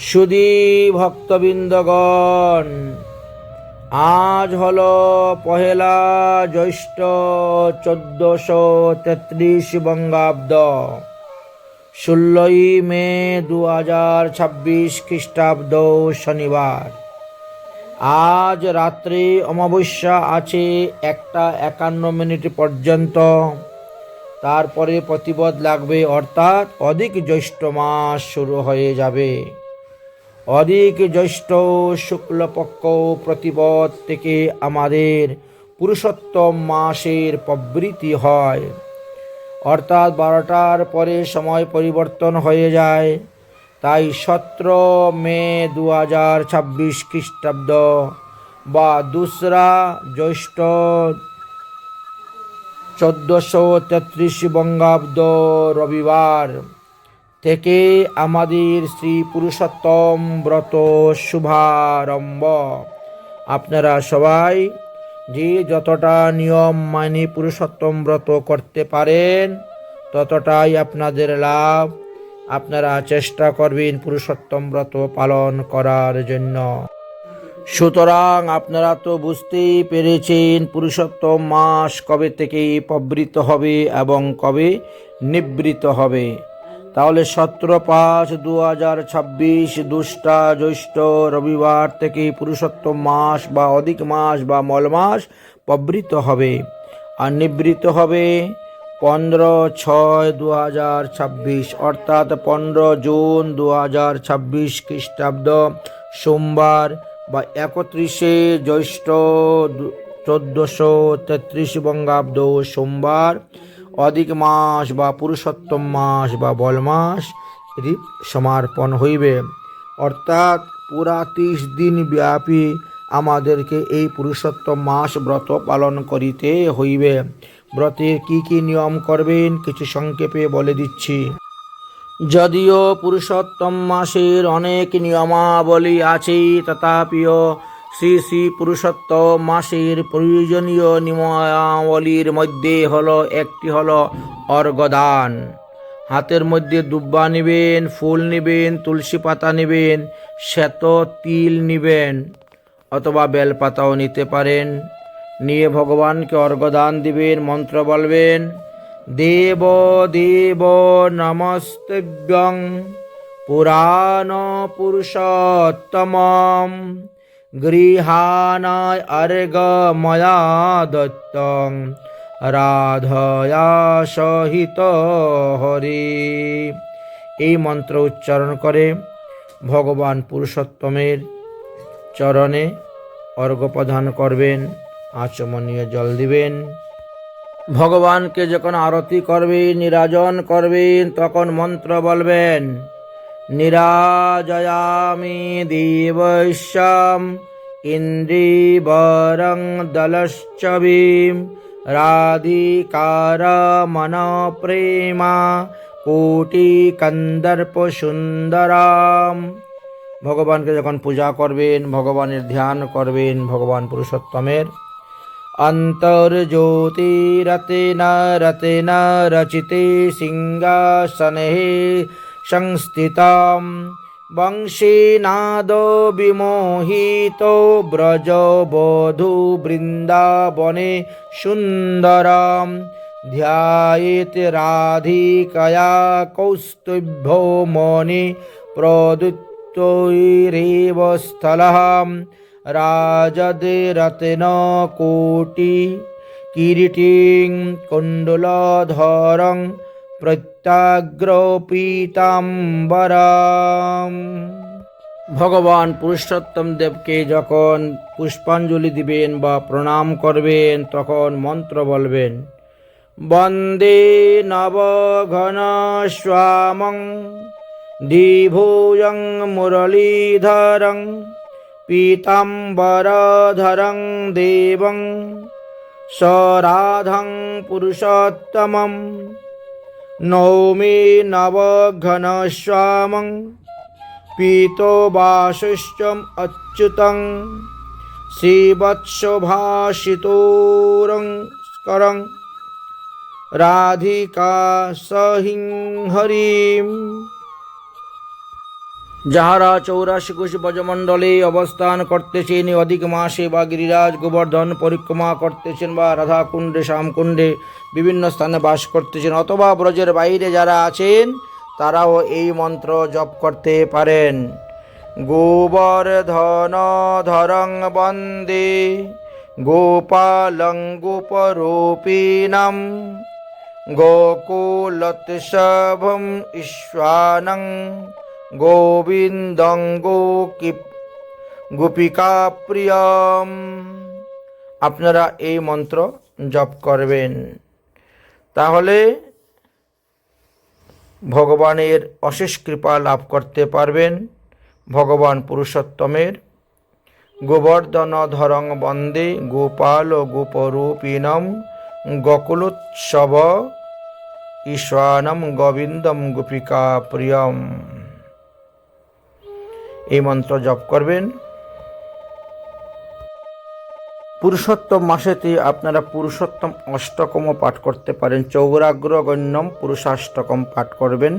সুধী ভক্তবৃন্দগণ, আজ হল পহেলা জ্যৈষ্ঠ 1433 বঙ্গাব্দ, 16ই মে 2026 খ্রিস্টাব্দ শনিবার। আজ রাত্রে অমাবস্যা আছে 1:51 পর্যন্ত। তারপরে প্রতিপদ লাগবে, অর্থাৎ অধিক জ্যৈষ্ঠ মাস শুরু হয়ে যাবে। অধিক জ্যৈষ্ঠ শুক্লপক্ষ প্রতিপদ থেকে আমাদের পুরুষোত্তম মাসের প্রবৃত্তি হয়, অর্থাৎ 12টার পরে সময় পরিবর্তন হয়ে যায়। তাই 17 মে 2026 খ্রিস্টাব্দ বা 2রা জ্যৈষ্ঠ 1433 বঙ্গাব্দ রবিবার থেকে আমাদের শ্রী পুরুষোত্তম ব্রত শুভারম্ভ। আপনারা সবাই যে যতটা নিয়ম মানি পুরুষোত্তম ব্রত করতে পারেন ততটাই আপনাদের লাভ। আপনারা চেষ্টা করবেন পুরুষোত্তম ব্রত পালন করার জন্য। সুতরাং আপনারা তো বুঝতেই পেরেছেন পুরুষোত্তম মাস কবে থেকে প্রবৃত্ত হবে এবং কবে নিবৃত্ত হবে। তাহলে 17/5/2026 2টা জ্যৈষ্ঠ রবিবার থেকে পুরুষোত্তম মাস বা অধিক মাস বা মল মাস প্রবৃত্ত হবে, আর নিবৃত্ত হবে 15/6/2026 অর্থাৎ 15 জুন 2026 খ্রিস্টাব্দ সোমবার বা 31শে জ্যৈষ্ঠ 1433 বঙ্গাব্দ সোমবার অধিক মাস বা পুরুষোত্তম মাস বা বল মাস সমার্পণ হইবে। অর্থাৎ পুরা 30 দিন ব্যাপী আমাদেরকে এই পুরুষোত্তম মাস ব্রত পালন করিতে হইবে। ব্রতের কি কি নিয়ম করবেন কিছু সংক্ষেপে বলে দিচ্ছি। যদিও পুরুষোত্তম মাসের অনেক নিয়মাবলী আছে, তথাপিও শ্রী শ্রী পুরুষোত্তম মাসের প্রয়োজনীয় নিয়মাবলীর মধ্যে একটি হলো অর্ঘ্যদান। হাতের মধ্যে দুব্বা নেবেন, ফুল নেবেন, তুলসী পাতা নেবেন, শ্বেত তিল নেবেন অথবা বেলপাতাও নিতে পারেন। নিয়ে ভগবানকে অর্ঘ্যদান দিবেন, মন্ত্র বলবেন, দেব দেব নমস্তুভ্যং পুরাণ পুরুষোত্তমম গৃহাণায় অর্ঘ্যময়া দত্তং রাধয়া সহিত হরি। এই মন্ত্র উচ্চারণ করে ভগবান পুরুষোত্তমের চরণে অর্ঘ্য প্রদান করবেন, আচমনীয় জল দিবেন। ভগবানকে যখন আরতি করবেন, নিরাজন করবেন, তখন মন্ত্র বলবেন, নিরাজয়ামি দেবস্যাম ইন্দ্রিবরং দলশ্চবিম রাধিকার মন প্রেমা কোটি কন্দর্প সুন্দরাম। ভগবানকে যখন পূজা করবেন, ভগবানের ধ্যান করবেন, ভগবান পুরুষোত্তমের অন্তর্জ্যোতিরতেন রতেন রচিতে সিংহাসনে সংস্থিতম বংশীনাদ বিমোহিত ব্রজবধূ বৃন্দাবনে সুন্দরম ধ্যায়েত রাধিকয়া কৌস্তুভ্যো মণি প্রদুত্তৈরেব স্থলঃ রাজদরতেন কোটি কিরীটিং কুণ্ডলধরং প্রত্যাগ্র পীতাম্বরম। ভগবান পুরুষোত্তম দেবকে যখন পুষ্পাঞ্জলি দিবেন বা প্রণাম করবেন তখন মন্ত্র বলবেন, বন্দে নবঘনশ্যামং দ্বিভুজং মুরলীধরং পীতাম্বরধরং দেবং সরাধং পুরুষোত্তমং নৌমি নবঘনশ্যামং পীতবাসুশ্চম অচ্যুতং শ্রীবৎসভাষিতোরং করং রাধিকা সহিং হরিম। যাহারা 84 ব্রজমণ্ডলে অবস্থান করতেছেন, অধিক মাসে বা গিরিরাজ গোবর্ধন পরিক্রমা করতেছেন বা রাধাকুণ্ডে শ্যামকুণ্ডে বিভিন্ন স্থানে বাস করতেছেন, অথবা ব্রজের বাইরে যারা আছেন তারাও এই মন্ত্র জপ করতে পারেন। গোবর্ধন ধরং বন্দে গোপালং গোপরূপিণাম গোকুলোৎসবম ঈশ্বানং গোবিন্দং গোপিকা প্রিয়ম। আপনারা এই মন্ত্র জপ করবেন, তাহলে ভগবানের অশেষ কৃপা লাভ করতে পারবেন। ভগবান পুরুষোত্তমের গোবর্ধন ধরং বন্দে গোপাল গোপরূপিণম গোকুলোৎসব ঈশানম গোবিন্দম গোপিকা প্রিয়ম, এই মন্ত্র জপ করবেন। পুরুষোত্তম মাসেতে আপনারা পুরুষোত্তম অষ্টকমও পাঠ করতে পারেন। চৌরাগ্রগণ্যম পুরুষাষ্টকম পাঠ করবেন।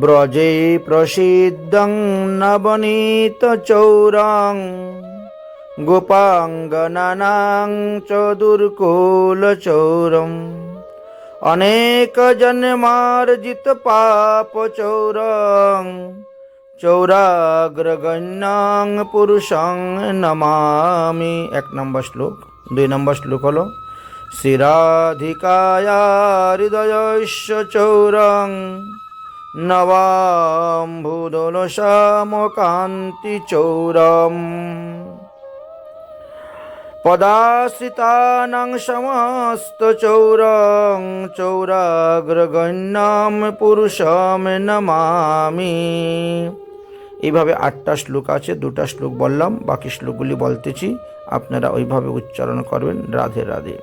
ব্রজে প্রসিদ্ধং নবনীত চৌরং গোপাঙ্গনানাং চতুর্কুল চৌরম অনেক জন্মার্জিত পাপ চৌরং চৌরাগ্রগণ্যং পুরুষং নমামি। 1 নম্বর শ্লোক। 2 নম্বর শ্লোক হলো শ্রীরাধিকায়া হৃদয়স্য চৌরং নবাম্বুদলসামকান্তি চৌরম পদাশ্রিতানাং সমস্ত চৌরং চৌরাগ্রগণ্যম পুরুষম নমামি। এইভাবে 8টা শ্লোক আছে, 2টা শ্লোক বললাম, বাকি শ্লোকগুলি বলতেছি, আপনারা ওইভাবে উচ্চারণ করবেন। রাধে রাধে।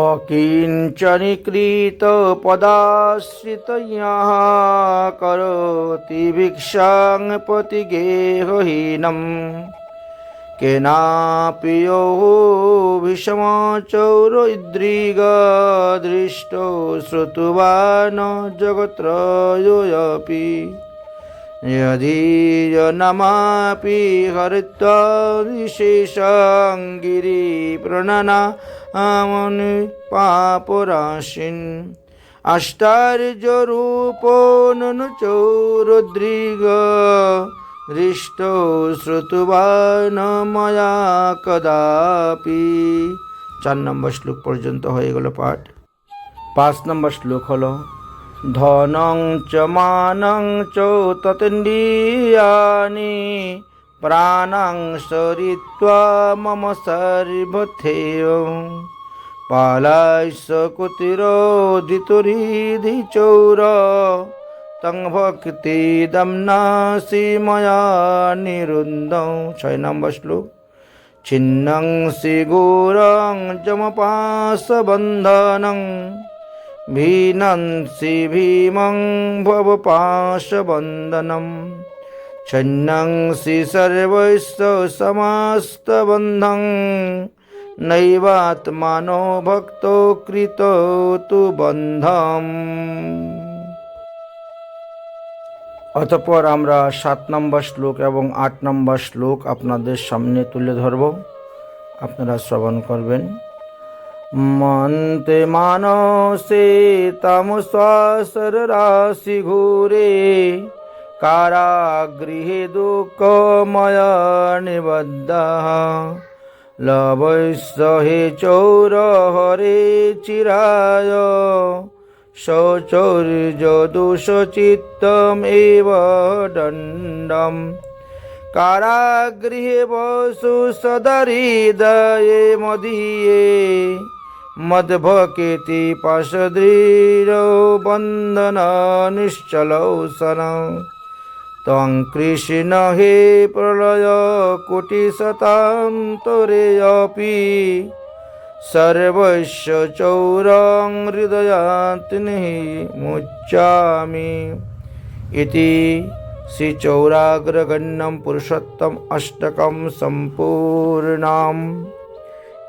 অকিঞ্চনীকৃত পদাশ্রিতয়ঃ করোতি ভিক্ষাং পতিগেহহীনম কেনাপি যো ভীষমচৌরৈদ্রিগ দৃষ্টো শ্রুতবান জগত্রয়োऽপি যধীজনমাপি হরিত্বা বিশেষং গিরিপ্রণনামনি পাপরাশিন আশ্চর্যরূপো ননু চৌরদ্রিগ দৃষ্টো শ্রুতবান ময়া কদাপি। 4 নম্বর শ্লোক পর্যন্ত হয়ে গেল পাঠ। 5 নম্বর শ্লোক হলো ধনং চ মানং চ ততেন্দ্রিয়ানি প্রাণং সরিত্বা মম সর্বথেয় পালাস্য কুতিরোদিতুরিধি চৌর তং ভক্তি দম্নাসি ময়া নিরুন্দং। 6 নম্বর শ্লোক ছিন্নং সি গৌরং যমপাশবন্ধনং ভীনন্সি ভীমং ভবপাশবন্ধনম ছিন্নং সি সর্বস্য সমস্তবন্ধং নৈবাত্মানো ভক্তো কৃতো তু বন্ধম। অতঃপর আমরা 7 নম্বর শ্লোক এবং 8 নম্বর শ্লোক আপনাদের সামনে তুলে ধরব, আপনারা শ্রবণ করবেন। মন্তে মানসে তামসাসর রাশি ঘুরে কারাগৃহে দুঃখময় নিবদ্ধঃ লবস্য হে চৌর হরে চিরায় সচৌর্য দোষচিত্তম এব দণ্ডম কারাগৃহে বসু সদহৃদয়ে মদীয়ে মদ্ভকেতি পাশদৃঢ় বন্ধন নিশ্চলৌ সনং ত্বং কৃষ্ণ হে প্রলয় কোটিশতান্তরে অপি সর্বস্য চৌরং হৃদয়ান্তিনি মুচ্চামি। ইতি শ্রী চৌরাগ্রগণ্যম পুরুষোত্তম অষ্টকম সম্পূর্ণম।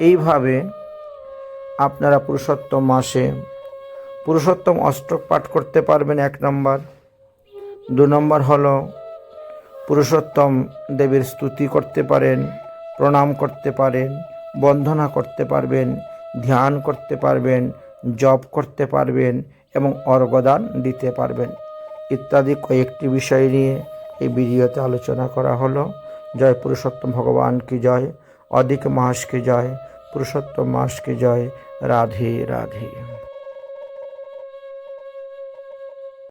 এইভাবে আপনারা পুরুষোত্তম মাসে পুরুষোত্তম অষ্টক পাঠ করতে পারবেন। 1 নম্বর 2 নম্বর হলো পুরুষোত্তম দেবীর স্তুতি করতে পারেন, প্রণাম করতে পারেন, বন্দনা করতে পারবেন, ধ্যান করতে পারবেন, জপ করতে পারবেন এবং অর্ঘ্যদান দিতে পারবেন ইত্যাদি কয়েকটি বিষয় নিয়ে এই ভিডিওতে আলোচনা করা হলো। জয় পুরুষোত্তম ভগবান কি জয়, অধিক মাস কি জয়, পুরুষোত্তম মাস কি জয়। রাধে রাধে।